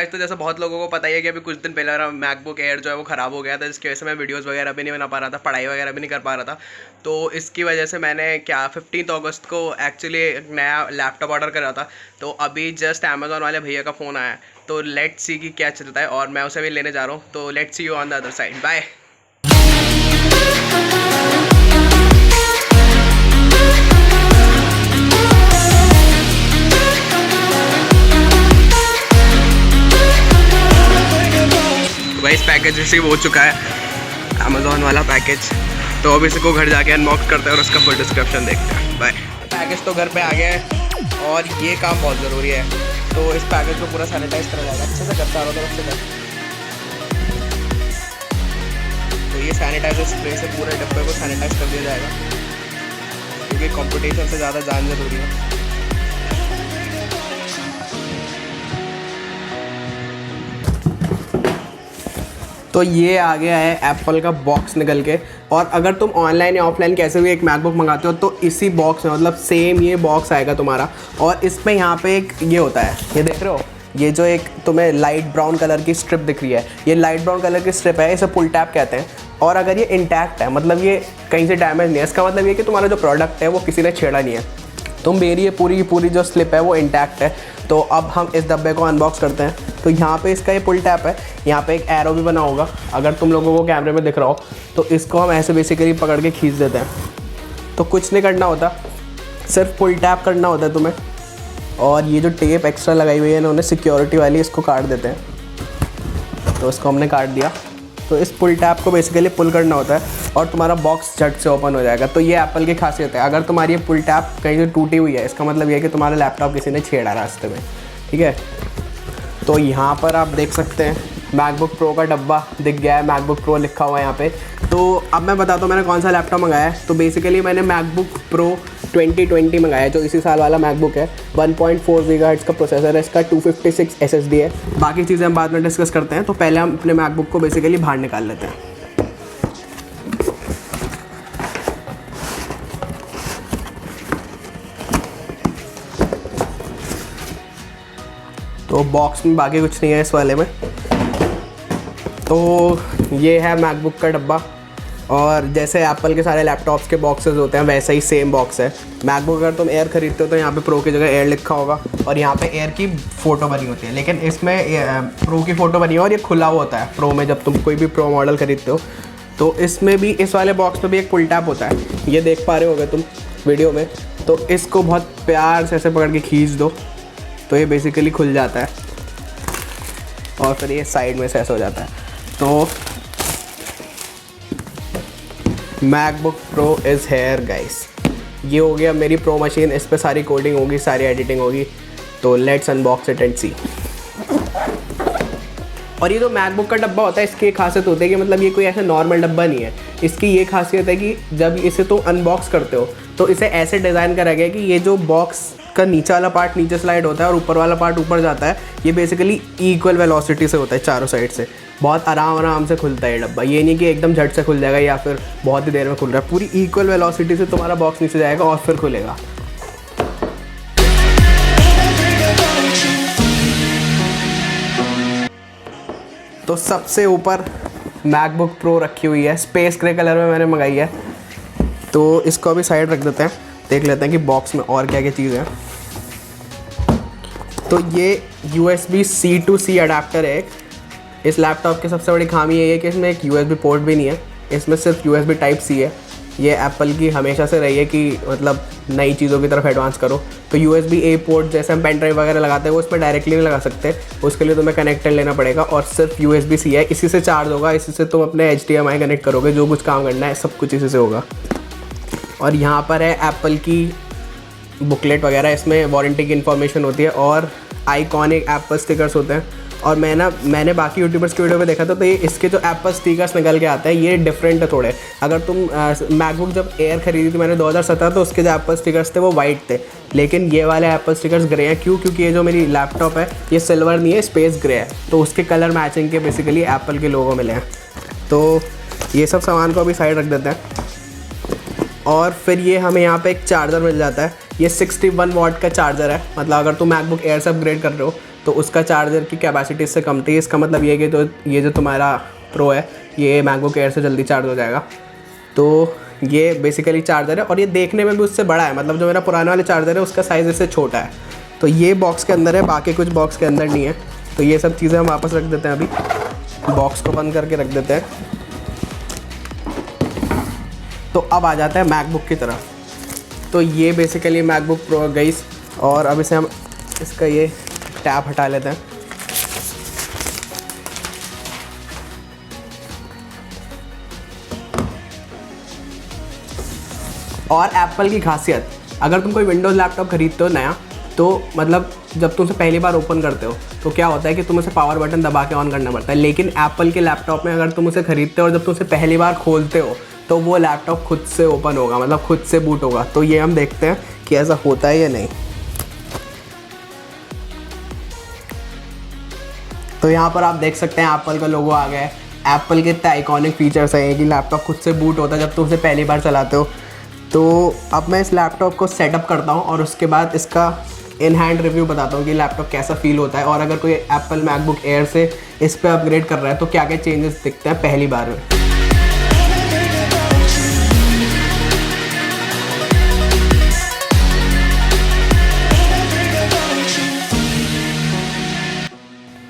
Guys, तो जैसे बहुत लोगों को पता ही है कि अभी कुछ दिन पहले मेरा मैकबुक एयर जो है वो ख़राब हो गया था, जिसकी वजह से मैं वीडियोस वगैरह भी नहीं बना पा रहा था, पढ़ाई वगैरह भी नहीं कर पा रहा था। तो इसकी वजह से मैंने 15 अगस्त को एक्चुअली एक नया लैपटॉप ऑर्डर करा था। तो अभी जस्ट अमेज़ॉन वाले भैया का फ़ोन आया, तो लेट्स सी कि क्या चलता है, और मैं उसे भी लेने जा रहा हूँ। तो let's see you on the other side. Bye. इस पैकेज रिसीव हो चुका है, अमेज़ॉन वाला पैकेज। तो अब इसको घर जाके अनबॉक्स करते हैं और उसका फुल डिस्क्रिप्शन देखते हैं। बाय। पैकेज तो घर पे आ गया है और ये काम बहुत ज़रूरी है, तो इस पैकेज को पूरा सैनिटाइज करा जाएगा अच्छे से, करता रहो तरफ से। तो ये सैनिटाइजर स्प्रे से पूरे डब्बे को सैनिटाइज कर दिया जाएगा, क्योंकि कंपटीशन से ज़्यादा जान ज़रूरी है। तो ये आ गया है एप्पल का बॉक्स निकल के। और अगर तुम ऑनलाइन या ऑफलाइन कैसे भी एक मैकबुक मंगाते हो तो इसी बॉक्स में, मतलब सेम ये बॉक्स आएगा तुम्हारा। और इसमें यहाँ पे एक ये होता है, ये देख रहे हो, ये जो एक तुम्हें लाइट ब्राउन कलर की स्ट्रिप दिख रही है, ये लाइट ब्राउन कलर की स्ट्रिप है, इसे पुल टैप कहते हैं। और अगर ये इंटैक्ट है, मतलब ये कहीं से डैमेज नहीं है, इसका मतलब ये कि तुम्हारा जो प्रोडक्ट है वो किसी ने छेड़ा नहीं है। तो मेरी ये पूरी की पूरी जो स्लिप है वो इंटैक्ट है। तो अब हम इस डब्बे को अनबॉक्स करते हैं। तो यहाँ पे इसका ये पुल टैप है, यहाँ पे एक एरो भी बना होगा, अगर तुम लोगों को कैमरे में दिख रहा हो। तो इसको हम ऐसे बेसिकली पकड़ के खींच देते हैं। तो कुछ नहीं करना होता, सिर्फ पुल टैप करना होता है तुम्हें। और ये जो टेप एक्स्ट्रा लगाई हुई है इन्होंने सिक्योरिटी वाली, इसको काट देते हैं। तो इसको हमने काट दिया। तो इस पुल टैप को बेसिकली पुल करना होता है और तुम्हारा बॉक्स झट से ओपन हो जाएगा। तो ये एप्पल की खासियत है। अगर तुम्हारी ये पुल टैप कहीं से टूटी हुई है, इसका मतलब ये है कि तुम्हारा लैपटॉप किसी ने छेड़ा रास्ते में, ठीक है। तो यहाँ पर आप देख सकते हैं मैकबुक प्रो का डब्बा दिख गया है, मैकबुक प्रो लिखा हुआ है यहाँ पे। तो अब मैं बताता हूँ मैंने कौन सा लैपटॉप मंगाया है। तो बेसिकली मैंने मैकबुक प्रो 2020 मंगाया है, जो इसी साल वाला मैकबुक है। 1.4 गीगाहर्ट्ज़ का प्रोसेसर है इसका, 256 SSD है। बाकी चीज़ें हम बाद में डिस्कस करते हैं। तो पहले हम अपने मैकबुक को बेसिकली बाहर निकाल लेते हैं। तो बॉक्स में बाकी कुछ नहीं है इस वाले में। तो ये है मैकबुक का डब्बा। और जैसे एप्पल के सारे लैपटॉप्स के बॉक्सेस होते हैं वैसा ही सेम बॉक्स है। मैकबुक अगर तुम एयर खरीदते हो तो यहाँ पे प्रो की जगह एयर लिखा होगा और यहाँ पे एयर की फ़ोटो बनी होती है, लेकिन इसमें प्रो की फ़ोटो बनी है और ये खुला हुआ होता है प्रो में। जब तुम कोई भी प्रो मॉडल खरीदते हो तो इसमें भी, इस वाले बॉक्स में भी एक पुल टैप होता है, ये देख पा रहे होगे तुम वीडियो में। तो इसको बहुत प्यार से ऐसे पकड़ के खींच दो तो ये बेसिकली खुल जाता है और फिर ये साइड में से ऐसा हो जाता है। तो MacBook pro is here guys. ये हो गया मेरी प्रो मशीन, इस पे सारी कोडिंग होगी, सारी एडिटिंग होगी। तो लेट्स अनबॉक्स इट एंड सी। और ये जो मैकबुक का डब्बा होता है, इसकी एक खासियत होती है कि मतलब ये कोई ऐसा नॉर्मल डब्बा नहीं है। इसकी ये खासियत है कि जब इसे तुम अनबॉक्स करते हो तो इसे ऐसे डिज़ाइन करा गया है कि ये जो बॉक्स का नीचे वाला पार्ट नीचे स्लाइड होता है और ऊपर वाला पार्ट ऊपर जाता है। ये बेसिकली इक्वल वेलोसिटी से होता है चारों साइड से। बहुत आराम से खुलता है ये डब्बा। ये नहीं कि एकदम झट से खुल जाएगा या फिर बहुत ही देर में खुल रहा है। पूरी इक्वल वेलोसिटी से तुम्हारा बॉक्स नीचे जाएगा और फिर खुलेगा। तो सबसे ऊपर मैकबुक प्रो रखी हुई है, स्पेस ग्रे कलर में मैंने मंगाई है। तो इसको अभी साइड रख देते हैं, देख लेते हैं कि बॉक्स में और क्या क्या चीज़ है। तो ये USB-C to C अडाप्टर है। इस लैपटॉप की सबसे बड़ी खामी ये है कि इसमें एक USB पोर्ट भी नहीं है, इसमें सिर्फ USB Type-C है। ये एप्पल की हमेशा से रही है कि मतलब नई चीज़ों की तरफ एडवांस करो। तो USB-A पोर्ट जैसे हम पेन ड्राइव वगैरह लगाते हैं वो इसमें डायरेक्टली नहीं लगा सकते, उसके लिए तुम्हें कनेक्टर लेना पड़ेगा। और सिर्फ USB-C है, इसी से चार्ज होगा, इसी से तुम अपने HDMI कनेक्ट करोगे, जो कुछ काम करना है सब कुछ इसी से होगा। और यहाँ पर है एप्पल की बुकलेट वगैरह, इसमें वारंटी की इन्फॉर्मेशन होती है और आइकॉनिक एप्पल स्टिकर्स होते हैं। और मैंने बाकी यूट्यूबर्स की वीडियो में देखा था तो ये इसके जो एप्पल स्टिकर्स निकल के आते हैं ये डिफरेंट है थोड़े। अगर तुम मैकबुक जब एयर खरीदी थी मैंने 2017, तो उसके जो एप्पल स्टिकर्स थे वो वाइट थे, लेकिन ये वाले एप्पल स्टिकर्स ग्रे हैं। क्यों? क्योंकि ये जो मेरी लैपटॉप है ये सिल्वर नहीं है, स्पेस ग्रे है, तो उसके कलर मैचिंग के बेसिकली एप्पल के लोगो मिले हैं। तो ये सब सामान को अभी साइड रख देते हैं। और फिर ये हमें यहाँ पे एक चार्जर मिल जाता है। ये 61 वाट का चार्जर है, मतलब अगर तुम मैकबुक एयर से अपग्रेड कर रहे हो तो उसका चार्जर की कैपेसिटी इससे कम थी। इसका मतलब ये है कि तो ये जो तुम्हारा प्रो है ये मैकबुक एयर से जल्दी चार्ज हो जाएगा। तो ये बेसिकली चार्जर है और ये देखने में भी उससे बड़ा है, मतलब जो मेरा पुराना वाला चार्जर है उसका साइज़ इससे छोटा है। तो ये बॉक्स के अंदर है, बाकी कुछ बॉक्स के अंदर नहीं है। तो ये सब चीज़ें हम वापस रख देते हैं, अभी बॉक्स को बंद करके रख देते हैं। तो अब आ जाता है मैकबुक की तरफ। तो ये बेसिकली मैकबुक प्रो गाइस, और अब इसे हम इसका ये टैप हटा लेते हैं। और एप्पल की खासियत, अगर तुम कोई विंडोज़ लैपटॉप खरीदते हो नया, तो मतलब जब तुम उसे पहली बार ओपन करते हो तो क्या होता है कि तुम उसे पावर बटन दबा के ऑन करना पड़ता है। लेकिन एप्पल के लैपटॉप में अगर तुम उसे खरीदते हो और जब तुम उसे पहली बार खोलते हो तो वो लैपटॉप खुद से ओपन होगा, मतलब खुद से बूट होगा। तो ये हम देखते हैं कि ऐसा होता है या नहीं। तो यहाँ पर आप देख सकते हैं एप्पल का लोगो आ गया है। एप्पल के इतने आइकॉनिक फीचर्स हैं कि लैपटॉप खुद से बूट होता है जब तुम उसे पहली बार चलाते हो। तो अब मैं इस लैपटॉप को सेटअप करता हूँ और उसके बाद इसका इन हैंड रिव्यू बताता हूँ कि लैपटॉप कैसा फील होता है, और अगर कोई एप्पल मैकबुक एयर से इस पर अपग्रेड कर रहा है तो क्या क्या चेंजेस दिखते हैं पहली बार में।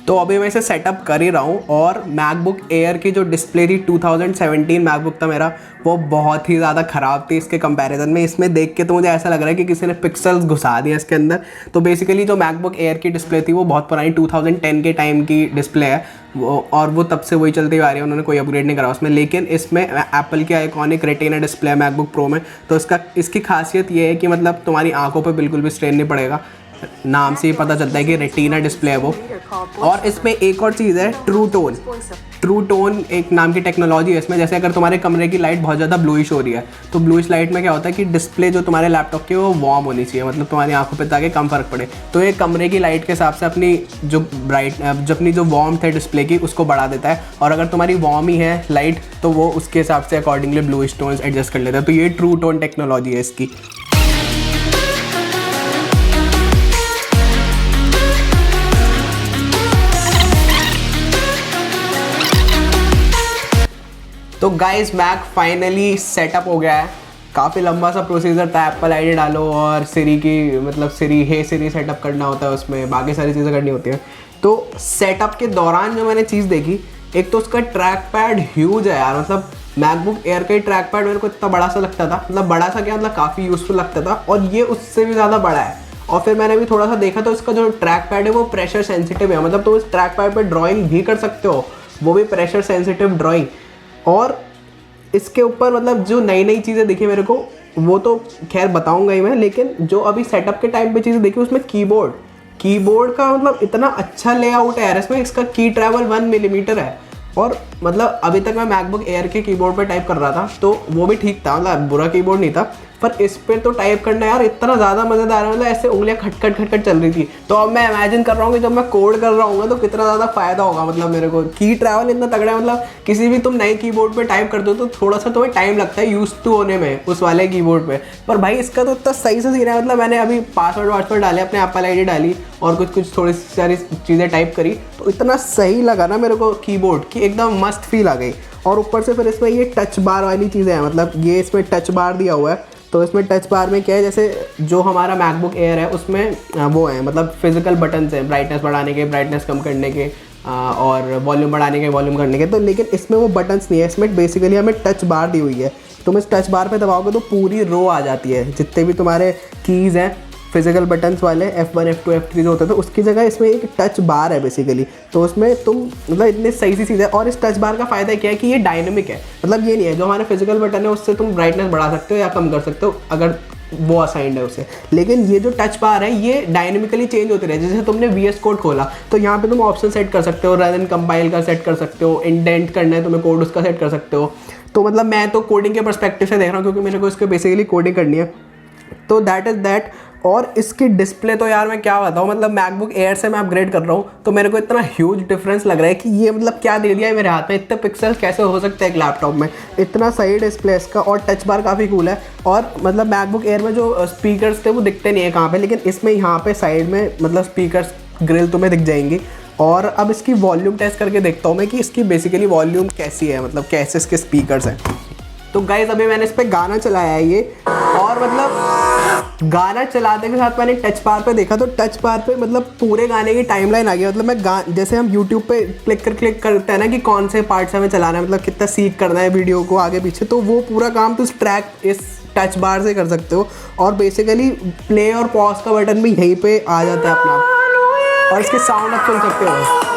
तो अभी मैं इसे सेटअप कर ही रहा हूँ। और मैकबुक एयर की जो डिस्प्ले थी 2017 मैकबुक था मेरा, वो बहुत ही ज़्यादा ख़राब थी इसके कंपैरिजन में। इसमें देख के तो मुझे ऐसा लग रहा है कि किसी ने पिक्सल्स घुसा दिया इसके अंदर। तो बेसिकली जो मैकबुक एयर की डिस्प्ले थी वो बहुत पुरानी 2010 के टाइम की डिस्प्ले है और वो तब से वही चलती आ रही है, उन्होंने कोई अपग्रेड नहीं करा उसमें। लेकिन इसमें एप्पल की आइकॉनिक रेटिना डिस्प्ले है मैकबुक प्रो में। तो इसकी खासियत ये है कि मतलब तुम्हारी आंखों पर बिल्कुल भी स्ट्रेन नहीं पड़ेगा, नाम से ही पता चलता है कि रेटिना डिस्प्ले है वो। और इसमें एक और चीज़ है, ट्रू टोन एक नाम की टेक्नोलॉजी है इसमें। जैसे अगर तुम्हारे कमरे की लाइट बहुत ज़्यादा ब्लूइश हो रही है तो ब्लूइश लाइट में क्या होता है कि डिस्प्ले जो तुम्हारे लैपटॉप की वो वार्म होनी चाहिए, मतलब तुम्हारी आंखों पे ताकि कम फर्क पड़े। तो ये कमरे की लाइट के हिसाब से अपनी जो वार्मथ है डिस्प्ले की उसको बढ़ा देता है, और अगर तुम्हारी वार्म ही है लाइट तो वो उसके हिसाब से अकॉर्डिंगली ब्लूइश टोन्स एडजस्ट कर लेता है। तो ये ट्रू टोन टेक्नोलॉजी है इसकी। तो गाइस मैक फाइनली सेटअप हो गया है। काफ़ी लंबा सा प्रोसीजर था, एप्पल आईडी डालो और सिरी की मतलब सिरी सेटअप करना होता है, उसमें बाकी सारी चीज़ें करनी होती हैं। तो सेटअप के दौरान जो मैंने चीज़ देखी, एक तो उसका ट्रैक पैड ह्यूज है यार। मतलब मैकबुक एयर का ही ट्रैक पैड मेरे को इतना बड़ा सा लगता था, मतलब बड़ा सा क्या, मतलब काफ़ी यूज़फुल लगता था, और ये उससे भी ज़्यादा बड़ा है। और फिर मैंने भी थोड़ा सा देखा तो इसका जो ट्रैक पैड है वो प्रेशर सेंसिटिव है, मतलब तुम इस ट्रैक पैड पर ड्राइंग भी कर सकते हो, वो भी प्रेशर सेंसिटिव ड्राइंग। और इसके ऊपर मतलब जो नई नई चीज़ें दिखी मेरे को वो तो खैर बताऊंगा ही मैं, लेकिन जो अभी सेटअप के टाइम पे चीज़ें देखी उसमें कीबोर्ड का मतलब इतना अच्छा लेआउट है यार इसमें। इसका की ट्रैवल 1 मिलीमीटर है, और मतलब अभी तक मैं मैकबुक एयर के कीबोर्ड पे टाइप कर रहा था तो वो भी ठीक था, मतलब बुरा कीबोर्ड नहीं था, पर इस पे तो टाइप करना यार इतना ज़्यादा मज़ेदार है, मतलब ऐसे उंगलियां खटखट चल रही थी। तो अब मैं इमेजिन कर रहा हूँ कि जब मैं कोड कर रहा हूँ तो कितना ज़्यादा फ़ायदा होगा। मतलब मेरे को की ट्रैवल इतना तगड़ा है, मतलब किसी भी तुम नए कीबोर्ड पे टाइप करते हो तो थोड़ा सा तुम्हें टाइम लगता है यूज टू होने में उस वाले कीबोर्ड पे, पर भाई इसका तो इतना सही से सीन है। मतलब मैंने अभी पासवर्ड डाले, अपने एप्पल आईडी डाली और कुछ थोड़ी सारी चीज़ें टाइप करी, तो इतना सही लगा ना मेरे को कीबोर्ड की, एकदम मस्त फील आ गई। और ऊपर से फिर इसमें ये टच बार वाली चीज़ें हैं, मतलब ये इसमें टच बार दिया हुआ है। तो इसमें टच बार में क्या है, जैसे जो हमारा मैकबुक एयर है उसमें वो है मतलब फिजिकल बटन्स हैं, ब्राइटनेस बढ़ाने के, ब्राइटनेस कम करने के, और वॉल्यूम बढ़ाने के, वॉल्यूम करने के। तो लेकिन इसमें वो बटन्स नहीं है, इसमें बेसिकली हमें टच बार दी हुई है। तुम इस टच बार पे दबाओगे तो पूरी रो आ जाती है, जितने भी तुम्हारे कीज़ हैं फिजिकल बटन्स वाले F1 F2 F3 जो होते थे, उसकी जगह इसमें एक टच बार है बेसिकली। तो उसमें तुम मतलब इतनी सही सी चीज़ है। और इस टच बार का फ़ायदा क्या है कि ये डायनेमिक है, मतलब ये नहीं है जो हमारे फिजिकल बटन है उससे तुम ब्राइटनेस बढ़ा सकते हो या कम कर सकते हो अगर वो असाइंड है उसे। लेकिन ये जो टच बार है ये डायनेमिकली चेंज होती रहे। जैसे तुमने VS कोड खोला तो यहाँ पे तुम ऑप्शन सेट कर सकते हो, रन एंड कंपाइल का सेट कर सकते हो, इंडेंट करना है तुम्हें कोड उसका सेट कर सकते हो। तो मतलब मैं तो कोडिंग के पर्सपेक्टिव से देख रहा हूँ क्योंकि मेरे को इसके बेसिकली कोडिंग करनी है, तो दैट इज़ दैट। और इसकी डिस्प्ले तो यार मैं क्या बताऊँ, मतलब मैकबुक एयर से मैं अपग्रेड कर रहा हूँ तो मेरे को इतना ह्यूज डिफरेंस लग रहा है कि ये मतलब क्या दे दिया है मेरे हाथ में। इतने पिक्सेल्स कैसे हो सकते हैं एक लैपटॉप में, इतना सही डिस्प्ले इसका। और टच बार काफ़ी कूल है। और मतलब मैकबुक एयर में जो स्पीकर्स थे वो दिखते नहीं है कहाँ पे, लेकिन इसमें यहाँ पे साइड में मतलब स्पीकर्स ग्रिल तुम्हें दिख जाएंगी। और अब इसकी वॉल्यूम टेस्ट करके देखता हूँ मैं कि इसकी बेसिकली वॉल्यूम कैसी है, मतलब कैसे इसके स्पीकर्स हैं। तो गाइस अभी मैंने इस पर गाना चलाया है ये, और मतलब गाना चलाते के साथ मैंने टच बार पे देखा तो टच बार पे मतलब पूरे गाने की टाइमलाइन आ गई। मतलब मैं जैसे हम यूट्यूब पे क्लिक करते हैं ना कि कौन से पार्ट से हमें चलाना है, मतलब कितना सीख करना है वीडियो को आगे पीछे, तो वो पूरा काम तो इस टच बार से कर सकते हो। और बेसिकली प्ले और पॉज का बटन भी यहीं पे आ जाता है अपना आप, और इसके साउंड आप सुन सकते हो।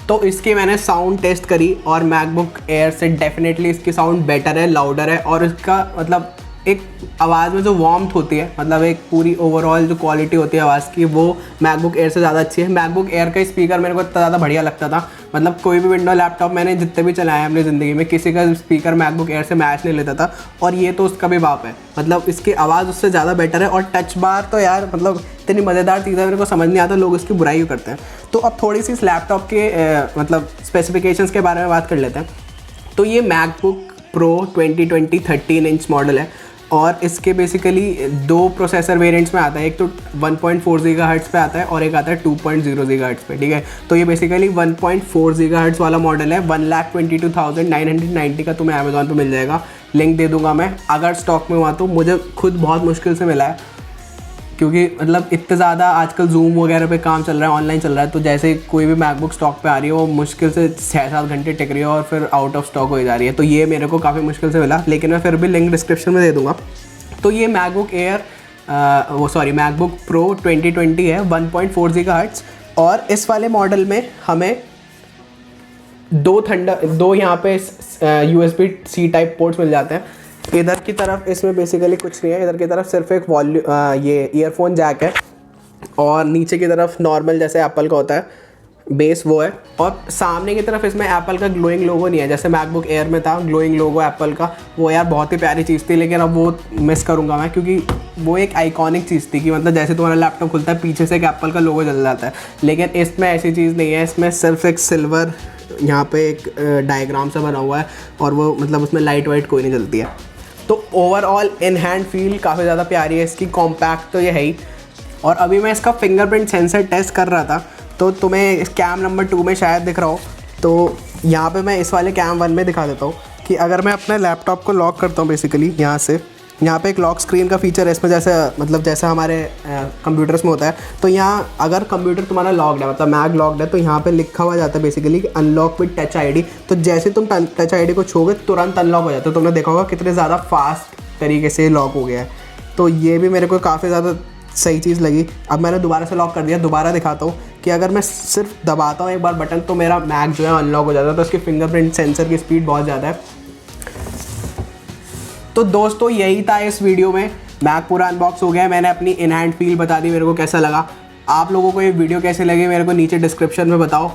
तो इसकी मैंने साउंड टेस्ट करी और मैकबुक एयर से डेफिनेटली इसकी साउंड बेटर है, लाउडर है, और इसका मतलब एक आवाज़ में जो वार्मथ होती है, मतलब एक पूरी ओवरऑल जो क्वालिटी होती है आवाज़ की, वो मैकबुक एयर से ज़्यादा अच्छी है। मैकबुक एयर का स्पीकर मेरे को इतना ज़्यादा बढ़िया लगता था, मतलब कोई भी विंडो लैपटॉप मैंने जितने भी चलाए हैं अपनी ज़िंदगी में, किसी का स्पीकर मैकबुक एयर से मैच नहीं लेता था, और ये तो उसका भी बाप है। मतलब इसकी आवाज़ उससे ज़्यादा बेटर है। और टच बार तो यार मतलब इतनी मज़ेदार चीज़ है, मेरे को समझ नहीं आता लोग इसकी बुराई करते हैं। तो अब थोड़ी सी इस लैपटॉप के मतलब स्पेसिफिकेशंस के बारे में बात कर लेते हैं। तो ये मैकबुक प्रो 2020 13 इंच मॉडल है, और इसके बेसिकली 2 प्रोसेसर वेरिएंट्स में आता है। एक तो 1.4 गीगाहर्ट्ज़ पे आता है और एक आता है 2.0 गीगाहर्ट्ज़ पे, ठीक है। तो ये बेसिकली 1.4 गीगाहर्ट्ज़ वाला मॉडल है। 1,22,990 का तुम्हें अमेज़ॉन पे मिल जाएगा, लिंक दे दूंगा मैं अगर स्टॉक में हुआ तो। मुझे खुद बहुत मुश्किल से मिला है, क्योंकि मतलब इतने ज़्यादा आजकल जूम वगैरह पे काम चल रहा है, ऑनलाइन चल रहा है, तो जैसे कोई भी मैकबुक स्टॉक पे आ रही है वो मुश्किल से 6-7 घंटे टिक रही है और फिर आउट ऑफ स्टॉक हो जा रही है। तो ये मेरे को काफ़ी मुश्किल से मिला, लेकिन मैं फिर भी लिंक डिस्क्रिप्शन में दे दूँगा। तो ये मैकबुक एयर मैकबुक प्रो 2020 है, 1.4 गीगाहर्ट्ज़, और इस वाले मॉडल में हमें दो यहाँ पे USB-C टाइप पोर्ट्स मिल जाते हैं। इधर की तरफ इसमें बेसिकली कुछ नहीं है, इधर की तरफ सिर्फ एक ये ईयरफोन जैक है, और नीचे की तरफ नॉर्मल जैसे एप्पल का होता है बेस वो है, और सामने की तरफ इसमें एप्पल का ग्लोइंग लोगो नहीं है जैसे मैकबुक एयर में था ग्लोइंग लोगो एप्पल का। वो यार बहुत ही प्यारी चीज़ थी, लेकिन अब वो मिस करूँगा मैं, क्योंकि वो एक आइकॉनिक चीज़ थी कि मतलब जैसे तुम्हारा लैपटॉप खुलता है पीछे से एक एप्पल का लोगो जल जाता है, लेकिन इसमें ऐसी चीज़ नहीं है। इसमें सिर्फ एक सिल्वर यहाँ पे एक डायग्राम सा बना हुआ है, और वो मतलब उसमें लाइट वाइट कोई नहीं जलती है। तो ओवरऑल इन हैंड फील काफ़ी ज़्यादा प्यारी है इसकी, कॉम्पैक्ट तो ये है ही। और अभी मैं इसका फिंगरप्रिंट सेंसर टेस्ट कर रहा था, तो तुम्हें कैम नंबर 2 में शायद दिख रहा हो, तो यहाँ पे मैं इस वाले कैम 1 में दिखा देता हूँ कि अगर मैं अपने लैपटॉप को लॉक करता हूँ बेसिकली यहाँ से, यहाँ पे एक लॉक स्क्रीन का फीचर है इसमें, जैसे मतलब जैसा हमारे कंप्यूटर्स में होता है। तो यहाँ अगर कंप्यूटर तुम्हारा लॉक्ड है, मतलब मैक लॉक्ड है, तो यहाँ पे लिखा हुआ जाता है basically unlock with touch ID. तो जैसे तुम टच आईडी को छूओगे तुरंत अनलॉक हो जाता है। तुमने देखा होगा कितने ज़्यादा फास्ट तरीके से लॉक हो गया है। तो ये भी मेरे को काफ़ी ज़्यादा सही चीज़ लगी। अब मैंने दोबारा से लॉक कर दिया, दोबारा दिखाता हूँ कि अगर मैं सिर्फ दबाता हूँ एक बार बटन तो मेरा मैक जो है अनलॉक हो जाता है। तो इसके फिंगरप्रिंट सेंसर की स्पीड बहुत ज़्यादा है। तो दोस्तों यही था इस वीडियो में, मैक पूरा अनबॉक्स हो गया है। मैंने अपनी इन हैंड फील बता दी मेरे को कैसा लगा। आप लोगों को ये वीडियो कैसे लगी मेरे को नीचे डिस्क्रिप्शन में बताओ,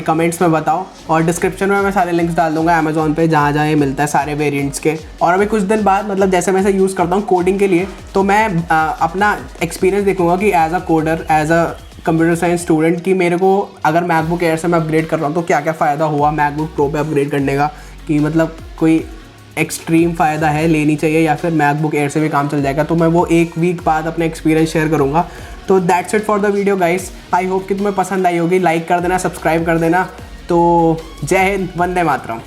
कमेंट्स में बताओ, और डिस्क्रिप्शन में मैं सारे लिंक्स डाल दूंगा अमेज़ॉन पे जहाँ जहाँ ये मिलता है सारे वेरिएंट्स के। और अभी कुछ दिन बाद मतलब जैसे मैं इसे यूज़ करता हूँ कोडिंग के लिए, तो मैं अपना एक्सपीरियंस देखूँगा कि as a coder, as a computer science student, कि मेरे को अगर मैकबुक एयर से मैं अपग्रेड कर रहा हूँ तो क्या क्या फ़ायदा हुआ मैकबुक प्रो पे अपग्रेड करने का, कि मतलब कोई एक्सट्रीम फ़ायदा है, लेनी चाहिए, या फिर मैकबुक एयर से भी काम चल जाएगा। तो मैं वो एक वीक बाद अपना एक्सपीरियंस शेयर करूँगा। तो that's it for the video guys. I hope कि तुम्हें पसंद आई होगी। लाइक कर देना, सब्सक्राइब कर देना। तो जय हिंद, वंदे मातरम।